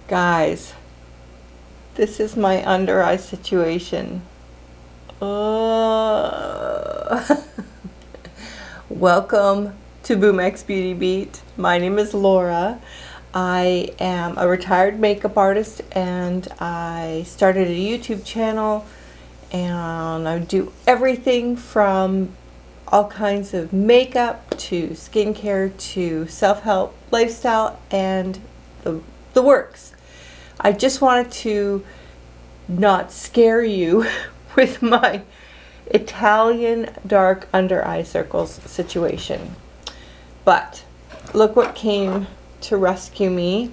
Guys, this is my under eye situation. Welcome to Boom X Beauty Beat. My name is Laura. I am a retired makeup artist and I started a YouTube channel, and I do everything from all kinds of makeup to skincare to self-help, lifestyle, and the works. I just wanted to not scare you with my Italian dark under eye circles situation. But look what came to rescue me.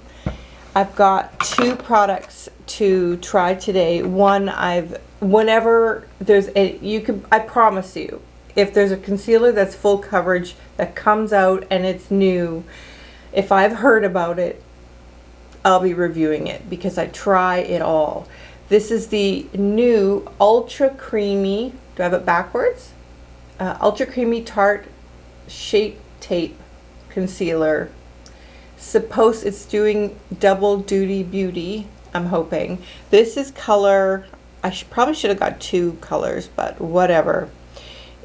I've got two products to try today. One, whenever there's I promise you, if there's a concealer that's full coverage that comes out and it's new, if I've heard about it, I'll be reviewing it because I try it all. This is the new Ultra Creamy, do I have it backwards? Ultra Creamy Tarte Shape Tape Concealer. It's doing double duty beauty, I'm hoping. This is color, probably should have got two colors, but whatever.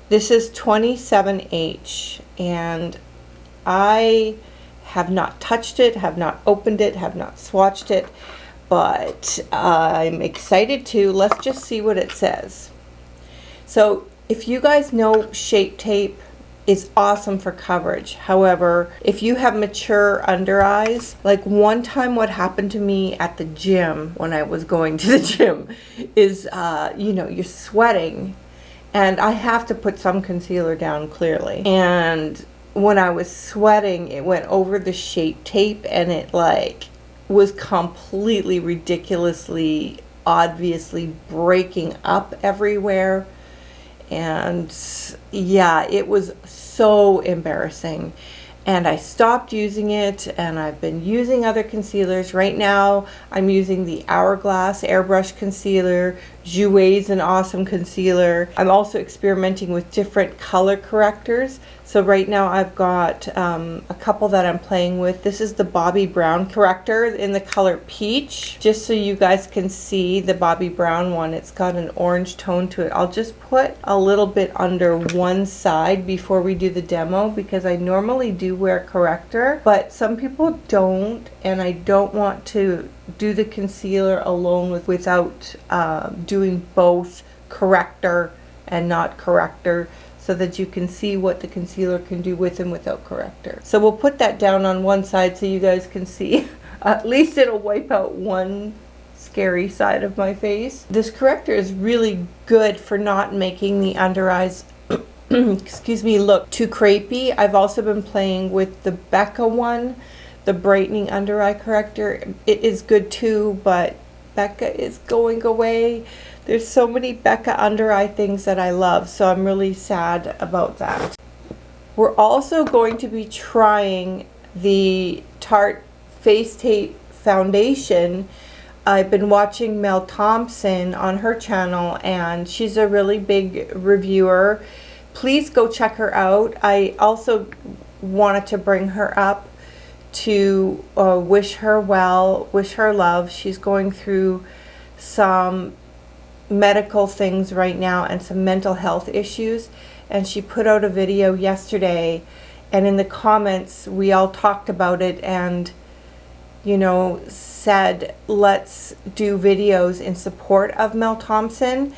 This is 27H, and I have not touched it, have not opened it, have not swatched it, but I'm excited to. Let's just see what it says. So if you guys know, Shape Tape is awesome for coverage. However, if you have mature under eyes, like one time what happened to me at the gym when I was going to the gym is, you're sweating and I have to put some concealer down clearly. And when I was sweating, it went over the Shape Tape and it was completely ridiculously obviously breaking up everywhere. And yeah, it was so embarrassing. And I stopped using it, and I've been using other concealers. Right now, I'm using the Hourglass Airbrush Concealer. Jouer's an awesome concealer. I'm also experimenting with different color correctors. So right now I've got a couple that I'm playing with. This is the Bobbi Brown corrector in the color Peach. Just so you guys can see the Bobbi Brown one, it's got an orange tone to it. I'll just put a little bit under one side before we do the demo because I normally do wear corrector, but some people don't, and I don't want to do the concealer alone without doing both corrector and not corrector, so that you can see what the concealer can do with and without corrector. So we'll put that down on one side so you guys can see. At least it'll wipe out one scary side of my face. This corrector is really good for not making the under eyes excuse me, look too crepey. I've also been playing with the Becca one, the brightening under eye corrector. It is good too, but Becca is going away. There's so many Becca under eye things that I love, so I'm really sad about that. We're also going to be trying the Tarte Face Tape Foundation. I've been watching Mel Thompson on her channel, and she's a really big reviewer. Please go check her out. I also wanted to bring her up to wish her well, wish her love. She's going through some medical things right now and some mental health issues, and she put out a video yesterday, and in the comments we all talked about it and said let's do videos in support of Mel Thompson.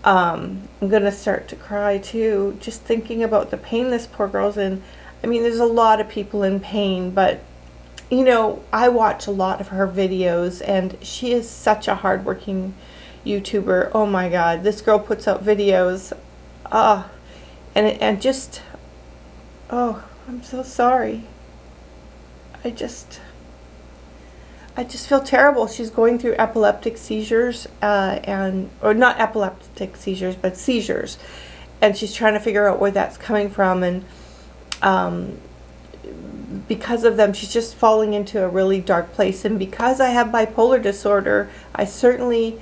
I'm gonna start to cry too just thinking about the pain this poor girl's in. I mean, there's a lot of people in pain, but I watch a lot of her videos, and she is such a hardworking YouTuber. Oh my God, this girl puts out videos, and just, I'm so sorry. I just feel terrible. She's going through epileptic seizures, or not epileptic seizures, but seizures, and she's trying to figure out where that's coming from, and because of them, she's just falling into a really dark place. And because I have bipolar disorder, I certainly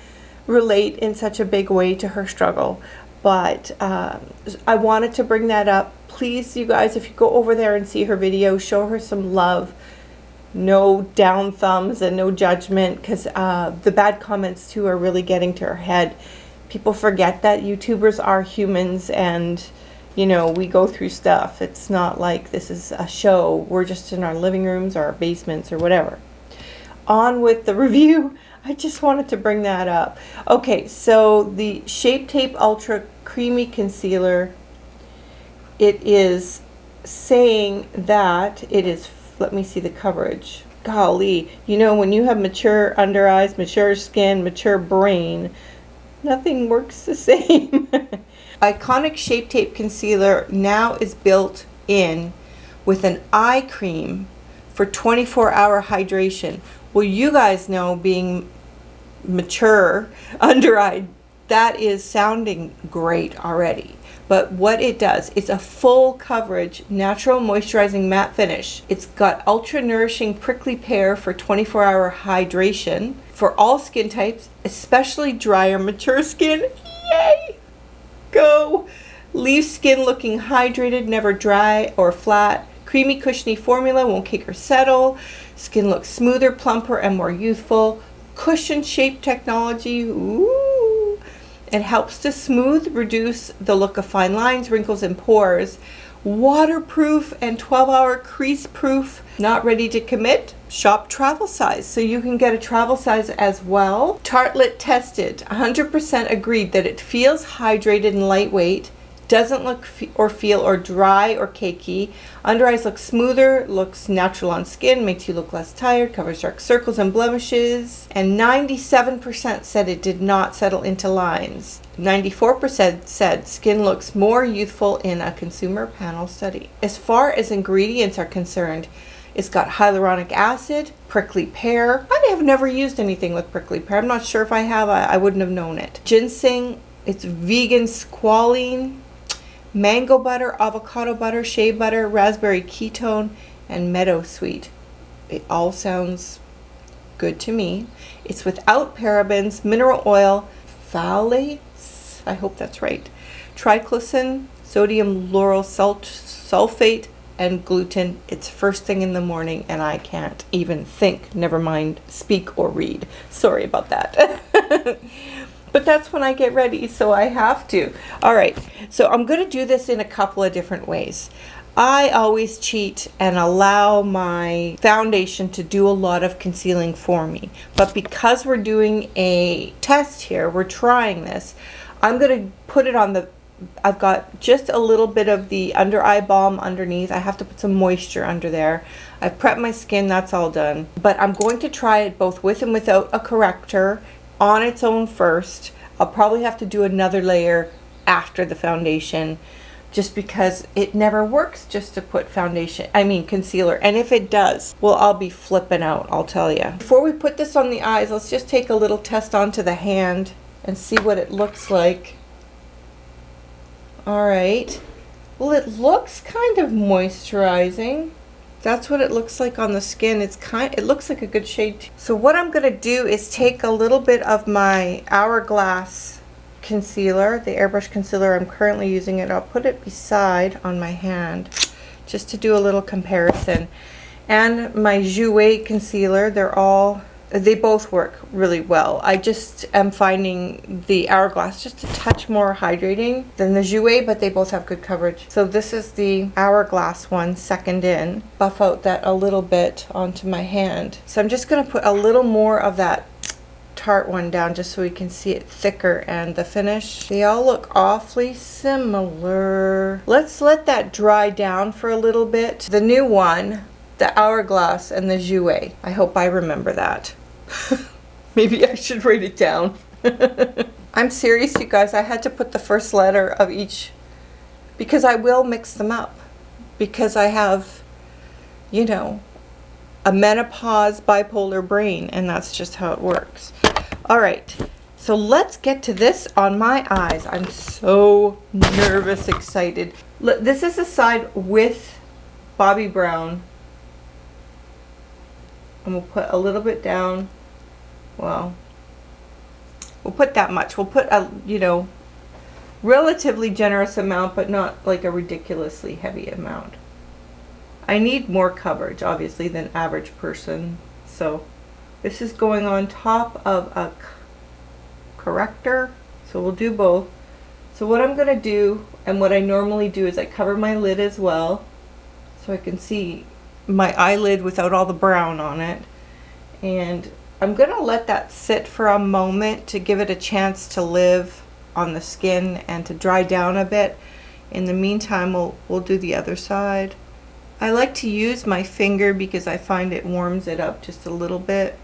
relate in such a big way to her struggle. But I wanted to bring that up. Please, you guys, if you go over there and see her video, show her some love. no down thumbs and no judgment, because the bad comments too are really getting to our head. People forget that YouTubers are humans, and you know, we go through stuff. It's not like this is a show. We're just in our living rooms or our basements or whatever. On with the review. I just wanted to bring that up. Okay, so the Shape Tape Ultra Creamy Concealer, it is saying that it is, let me see the coverage. Golly, you know, when you have mature under eyes, mature skin, mature brain, nothing works the same. Iconic Shape Tape Concealer now is built in with an eye cream for 24-hour hydration. Well, you guys know, being mature under eye, that is sounding great already. But what it does, it's a full coverage, natural moisturizing matte finish. It's got ultra nourishing prickly pear for 24-hour hydration for all skin types, especially dry or mature skin. Yay! Go! Leave skin looking hydrated, never dry or flat. Creamy, cushiony formula, won't cake or settle. Skin looks smoother, plumper, and more youthful. Cushion shape technology. Ooh! It helps to smooth, reduce the look of fine lines, wrinkles, and pores. Waterproof and 12-hour crease proof. Not ready to commit? Shop travel size. So you can get a travel size as well. Tartelette tested. 100% agreed that it feels hydrated and lightweight. Doesn't look or feel or dry or cakey. Under eyes looks smoother, looks natural on skin, makes you look less tired, covers dark circles and blemishes. And 97% said it did not settle into lines. 94% said skin looks more youthful in a consumer panel study. As far as ingredients are concerned, it's got hyaluronic acid, prickly pear. I have never used anything with prickly pear. I'm not sure if I have. I wouldn't have known it. Ginseng, it's vegan squalene, mango butter, avocado butter, shea butter, raspberry ketone, and meadow sweet. It all sounds good to me. It's without parabens, mineral oil, phthalates, I hope that's right, triclosan, sodium lauryl sulfate, and gluten. It's first thing in the morning and I can't even think, never mind speak or read. Sorry about that. But that's when I get ready, so I have to. All right, so I'm going to do this in a couple of different ways. I always cheat and allow my foundation to do a lot of concealing for me. But because we're doing a test here, we're trying this, I'm going to put it on the, I've got just a little bit of the under eye balm underneath. I have to put some moisture under there. I've prepped my skin, that's all done. But I'm going to try it both with and without a corrector on its own first. I'll probably have to do another layer after the foundation, just because it never works just to put concealer. And if it does, well, I'll be flipping out, I'll tell you. Before we put this on the eyes, let's just take a little test onto the hand and see what it looks like. All right. Well, it looks kind of moisturizing. That's what it looks like on the skin. It looks like a good shade. So what I'm going to do is take a little bit of my Hourglass concealer, the airbrush concealer I'm currently using it. I'll put it beside on my hand just to do a little comparison. And my Jouer concealer, they both work really well. I just am finding the Hourglass just a touch more hydrating than the Jouer, but they both have good coverage. So this is the Hourglass one, second in. Buff out that a little bit onto my hand. So I'm just gonna put a little more of that Tarte one down just so we can see it thicker, and the finish. They all look awfully similar. Let's let that dry down for a little bit. The new one, the Hourglass and the Jouer. I hope I remember that. Maybe I should write it down. I'm serious, you guys. I had to put the first letter of each because I will mix them up, because I have, you know, a menopause bipolar brain, and that's just how it works. All right, so let's get to this on my eyes. I'm so nervous, excited. This is the side with Bobbi Brown, and we'll put a little bit down. Well, we'll put that much. We'll put a, you know, relatively generous amount, but not like a ridiculously heavy amount. I need more coverage, obviously, than average person. So this is going on top of a corrector. So we'll do both. So what I'm going to do, and what I normally do, is I cover my lid as well, so I can see my eyelid without all the brown on it. And I'm going to let that sit for a moment to give it a chance to live on the skin and to dry down a bit. In the meantime, we'll do the other side. I like to use my finger because I find it warms it up just a little bit,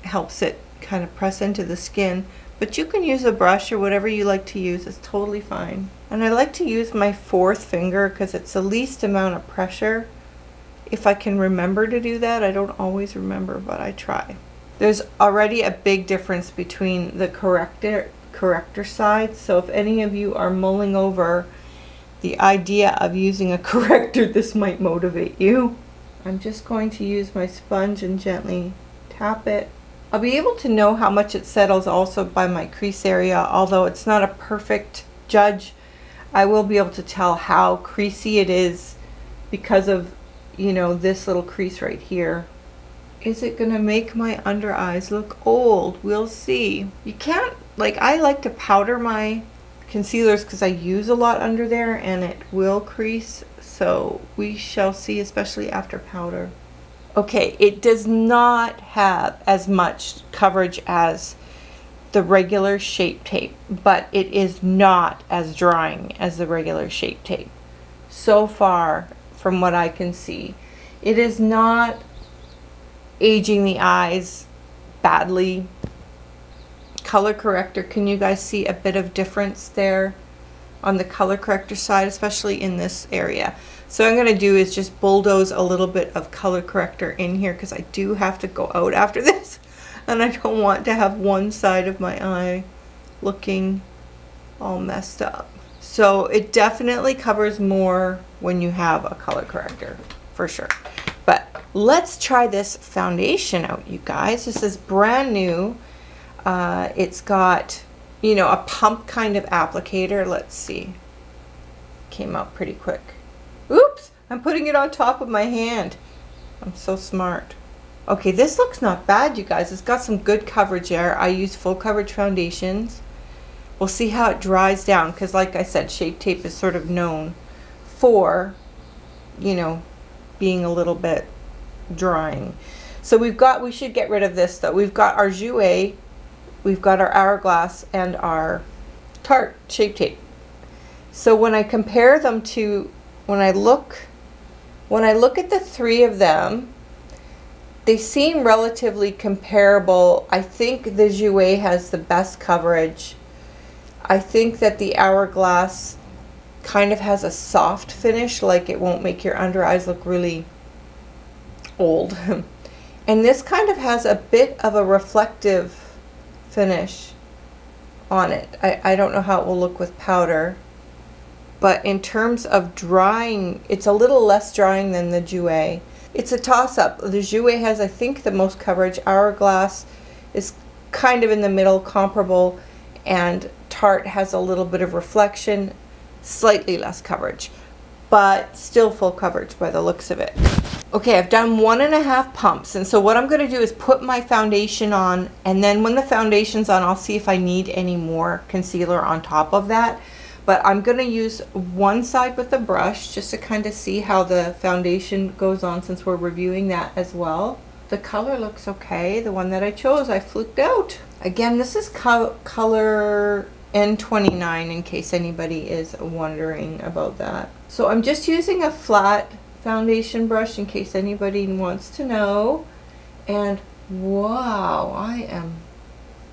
helps it kind of press into the skin. But you can use a brush or whatever you like to use. It's totally fine. And I like to use my fourth finger because it's the least amount of pressure. If I can remember to do that, I don't always remember, but I try. There's already a big difference between the corrector side. So if any of you are mulling over the idea of using a corrector, this might motivate you. I'm just going to use my sponge and gently tap it. I'll be able to know how much it settles also by my crease area, although it's not a perfect judge. I will be able to tell how creasy it is because of, you know, this little crease right here. Is it gonna make my under eyes look old? We'll see. You can't, like, I like to powder my concealers because I use a lot under there and it will crease, so we shall see, especially after powder. Okay, it does not have as much coverage as the regular Shape Tape, but it is not as drying as the regular Shape Tape. So far, from what I can see, it is not aging the eyes badly. Color corrector, can you guys see a bit of difference there on the color corrector side, especially in this area? So what I'm going to do is just bulldoze a little bit of color corrector in here because I do have to go out after this and I don't want to have one side of my eye looking all messed up. So it definitely covers more when you have a color corrector, for sure. But let's try this foundation out, you guys. This is brand new. It's got, you know, a pump kind of applicator. Let's see. Came out pretty quick. Oops, I'm putting it on top of my hand. I'm so smart. Okay, this looks not bad, you guys. It's got some good coverage there. I use full coverage foundations. We'll see how it dries down because, like I said, Shape Tape is sort of known for, you know, being a little bit drying. So we should get rid of this though. We've got our Jouer, we've got our Hourglass, and our Tarte Shape Tape. So when I compare them to, when I look at the three of them, they seem relatively comparable. I think the Jouer has the best coverage. I think that the Hourglass kind of has a soft finish, like it won't make your under eyes look really old. And this kind of has a bit of a reflective finish on it. I don't know how it will look with powder, but in terms of drying, it's a little less drying than the Jouer. It's a toss-up. The Jouer has, I think, the most coverage. Hourglass is kind of in the middle, comparable, and Tarte has a little bit of reflection, slightly less coverage, but still full coverage by the looks of it. Okay, I've done 1.5 pumps, and so what I'm going to do is put my foundation on, and then when the foundation's on, I'll see if I need any more concealer on top of that. But I'm going to use one side with the brush just to kind of see how the foundation goes on, since we're reviewing that as well. The color looks okay. The one that I chose, I fluked out. Again, this is color N29 in case anybody is wondering about that. So I'm just using a flat foundation brush in case anybody wants to know. And wow, I am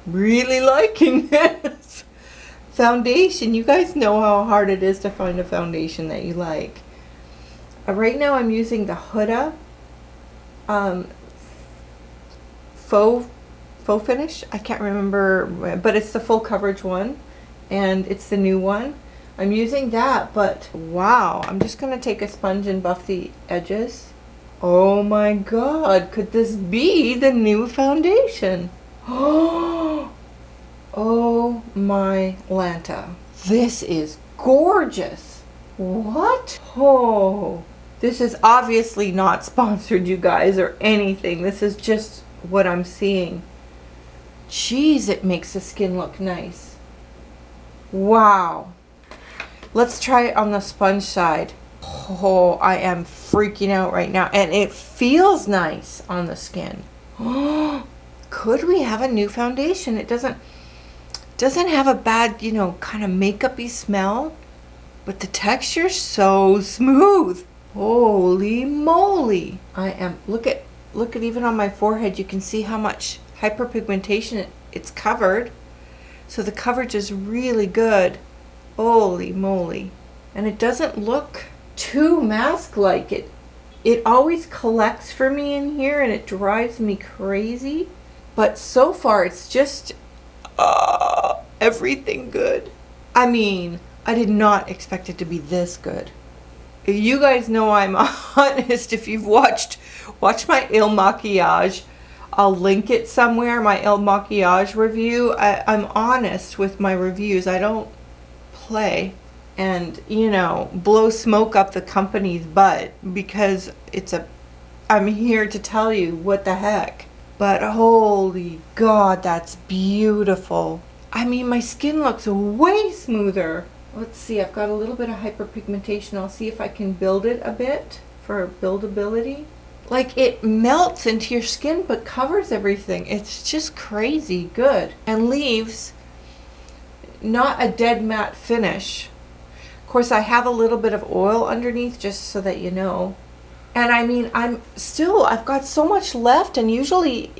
really liking this. Foundation, you guys know how hard it is to find a foundation that you like. Right now I'm using the Huda faux finish. I can't remember, but it's the full coverage one and it's the new one. I'm using that, but wow, I'm just gonna take a sponge and buff the edges. Oh my god, could this be the new foundation? Oh my Lanta. This is gorgeous. What? Oh, This is obviously not sponsored, you guys, or anything. This is just what I'm seeing. Jeez, it makes the skin look nice. Wow. Let's try it on the sponge side. Oh, I am freaking out right now. And it feels nice on the skin. Could we have a new foundation? It doesn't have a bad, you know, kind of makeup-y smell. But the texture's so smooth. Holy moly. Look at even on my forehead, you can see how much hyperpigmentation it's covered. So the coverage is really good. Holy moly. And it doesn't look too mask-like. It always collects for me in here and it drives me crazy. But so far it's just everything good. I mean, I did not expect it to be this good. You guys know I'm honest. If you've watched my Il Maquillage, I'll link it somewhere, my Il Maquillage review. I'm honest with my reviews. I don't play and, you know, blow smoke up the company's butt because I'm here to tell you what the heck. But holy God, that's beautiful. I mean, my skin looks way smoother. Let's see, I've got a little bit of hyperpigmentation. I'll see if I can build it a bit for buildability. Like, it melts into your skin but covers everything. It's just crazy good. And leaves not a dead matte finish. Of course, I have a little bit of oil underneath just so that you know. And I mean, I've got so much left, and usually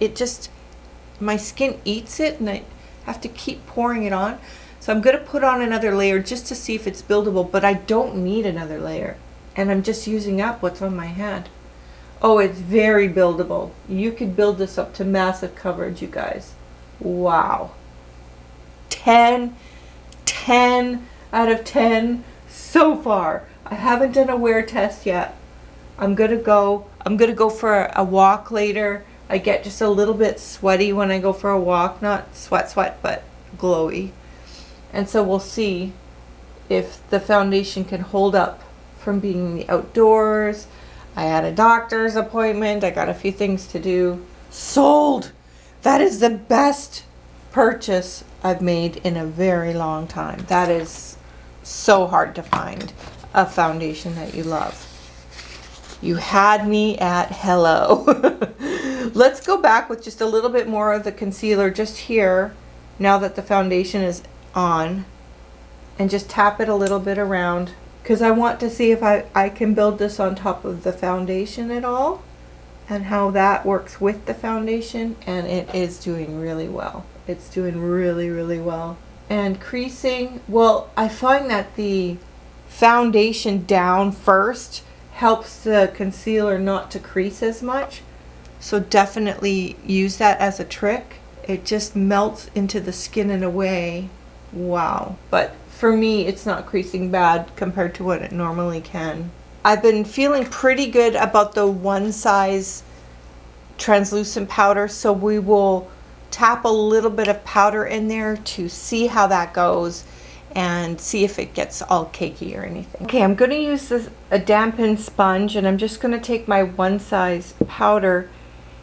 my skin eats it and I have to keep pouring it on. So I'm going to put on another layer just to see if it's buildable, but I don't need another layer. And I'm just using up what's on my hand. Oh, it's very buildable. You could build this up to massive coverage, you guys. Wow. 10 out of 10 so far. I haven't done a wear test yet. I'm gonna go for a walk later. I get just a little bit sweaty when I go for a walk, not sweat, but glowy. And so we'll see if the foundation can hold up from being in the outdoors. I had a doctor's appointment. I got a few things to do. Sold! That is the best purchase I've made in a very long time. That is so hard to find a foundation that you love. You had me at hello. Let's go back with just a little bit more of the concealer just here, now that the foundation is on, and just tap it a little bit around, because I want to see if I can build this on top of the foundation at all, and how that works with the foundation. And it is doing really well. It's doing really, really well. And creasing, well, I find that the foundation down first helps the concealer not to crease as much. So definitely use that as a trick. It just melts into the skin in a way. Wow. But for me, it's not creasing bad compared to what it normally can. I've been feeling pretty good about the one size translucent powder, so we will tap a little bit of powder in there to see how that goes and see if it gets all cakey or anything. Okay, I'm going to use a dampened sponge, and I'm just going to take my one size powder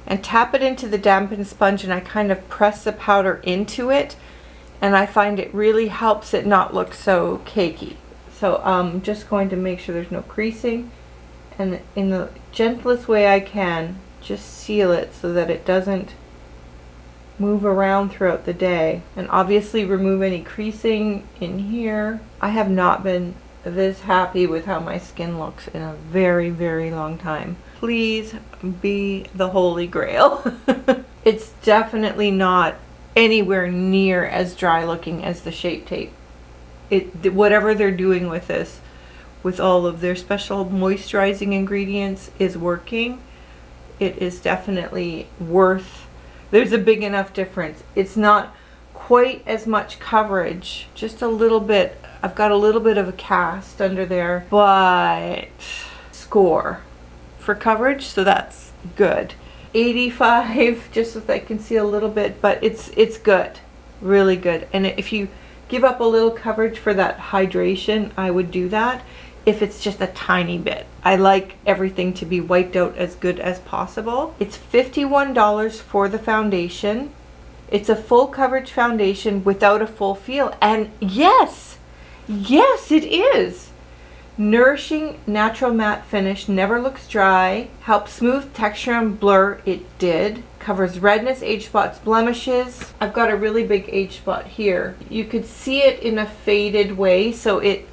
and tap it into the dampened sponge, and I kind of press the powder into it, and I find it really helps it not look so cakey. So I'm just going to make sure there's no creasing, and in the gentlest way I can, just seal it so that it doesn't move around throughout the day. And obviously remove any creasing in here. I have not been this happy with how my skin looks in a very, very long time. Please be the holy grail. It's definitely not anywhere near as dry looking as the Shape Tape. Whatever they're doing with this, with all of their special moisturizing ingredients, is working. It is definitely worth. There's a big enough difference. It's not quite as much coverage, just a little bit. I've got a little bit of a cast under there, but score for coverage, so that's good. 85, just so that I can see a little bit, but it's good, really good. And if you give up a little coverage for that hydration, I would do that. if it's just a tiny bit. I like everything to be wiped out as good as possible. It's $51 for the foundation. It's a full coverage foundation without a full feel. And yes, it is. Nourishing natural matte finish, never looks dry, helps smooth texture and blur. It did. Covers redness, age spots, blemishes. I've got a really big age spot here. You could see it in a faded way, so it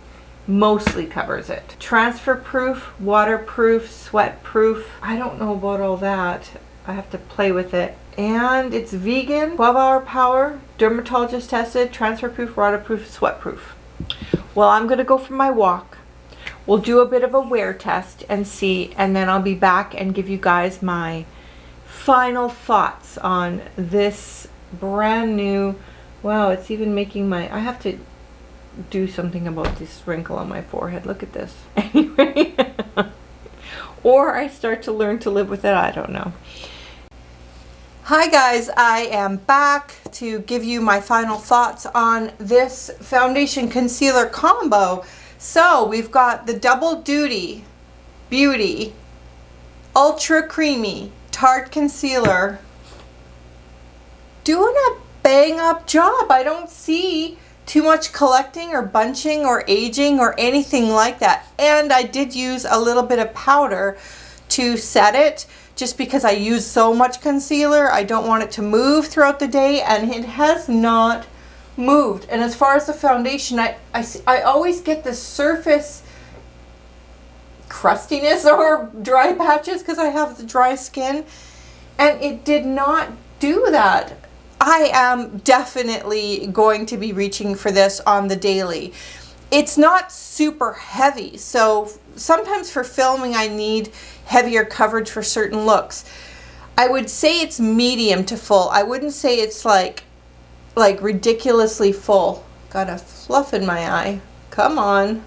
mostly covers it. Transfer proof, waterproof, sweat proof. I don't know about all that. I have to play with it. And it's vegan, 12-hour power, dermatologist tested, transfer proof, waterproof, sweat proof. Well, I'm gonna go for my walk. We'll do a bit of a wear test and see, and then I'll be back and give you guys my final thoughts on this brand new, wow, it's even making my, I have to do something about this wrinkle on my forehead. Look at this. Anyway, or I start to learn to live with it. I don't know. Hi guys, I am back to give you my final thoughts on this foundation concealer combo. So we've got the Double Duty Beauty Ultra Creamy Tarte Concealer doing a bang up job. I don't see too much collecting or bunching or aging or anything like that. And I did use a little bit of powder to set it, just because I use so much concealer. I don't want it to move throughout the day, and it has not moved. And as far as the foundation, I always get the surface crustiness or dry patches because I have the dry skin, and it did not do that. I am definitely going to be reaching for this on the daily. It's not super heavy, so sometimes for filming I need heavier coverage for certain looks. I would say it's medium to full. I wouldn't say it's like ridiculously full. Got a fluff in my eye. Come on.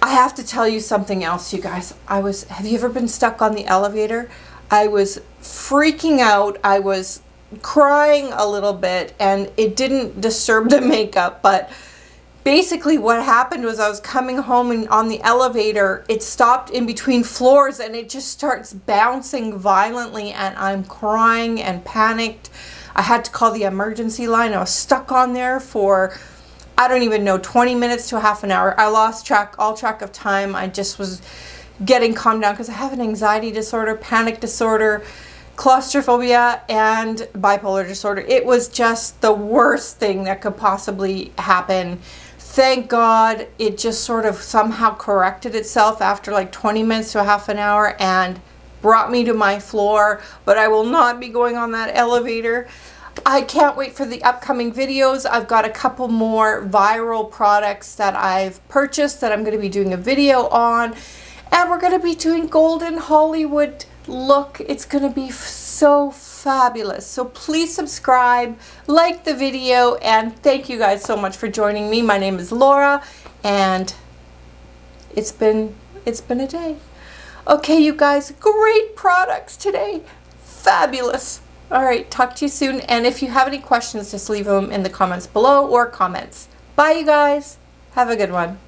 I have to tell you something else, you guys. Have you ever been stuck on the elevator? I was freaking out. I was crying a little bit, and it didn't disturb the makeup, but basically what happened was I was coming home, and on the elevator it stopped in between floors and it just starts bouncing violently, and I'm crying and panicked. I had to call the emergency line. I was stuck on there for, I don't even know, 20 minutes to a half an hour. I lost all track of time. I just was getting calmed down because I have an anxiety disorder, panic disorder, claustrophobia, and bipolar disorder. It was just the worst thing that could possibly happen. Thank God it just sort of somehow corrected itself after like 20 minutes to a half an hour and brought me to my floor, but I will not be going on that elevator. I can't wait for the upcoming videos. I've got a couple more viral products that I've purchased that I'm going to be doing a video on, and we're going to be doing Golden Hollywood look. It's going to be so fabulous. So please subscribe, like the video, and thank you guys so much for joining me. My name is Laura, and it's been a day. Okay, you guys, great products today. Fabulous. All right, talk to you soon. And if you have any questions, just leave them in the comments below or comments. Bye, you guys. Have a good one.